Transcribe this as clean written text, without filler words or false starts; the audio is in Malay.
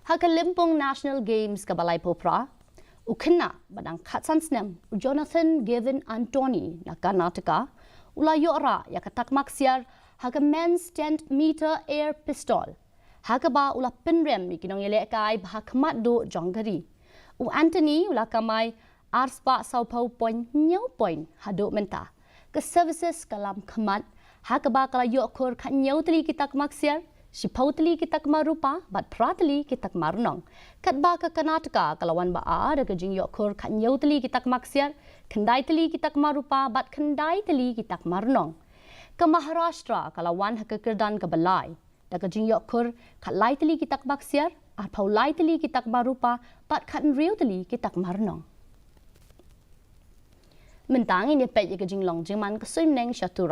Hakalimpong National Games kabalay popra, u Khynnah badang katsan Snem, u Jonathan Gavin Antony na Karnataka, ula yora ya Takma Ksiar haga men's 10 meter air pistol. Haga ba ula pinrem ikinong yele kai bahakmat do jonggari. U Antony ula kamay arspa saupau point nyau point hado menta. Ke services kalam khamat haga ba kala yokor khat nyau tli ki Takma Ksiar. Si pautli kita kemarupa, bat pratli kita kemarunong. Kat ba ke Karnataka kalawan ba ada ke jing yokur kat nyautli kita kemaksiar, kendai tli kita kemarupa, bat kendai tli kita kemarunong. Ke Maharashtra kalawan ke kerdan ke belai, da ke jing yokur kat lai tli kita kemaksiar, atau lai tli kita kemarupa, bat kat nriu tli kita kemarunong. Mentang ini pet ke jing long jing man ke Snem syatura.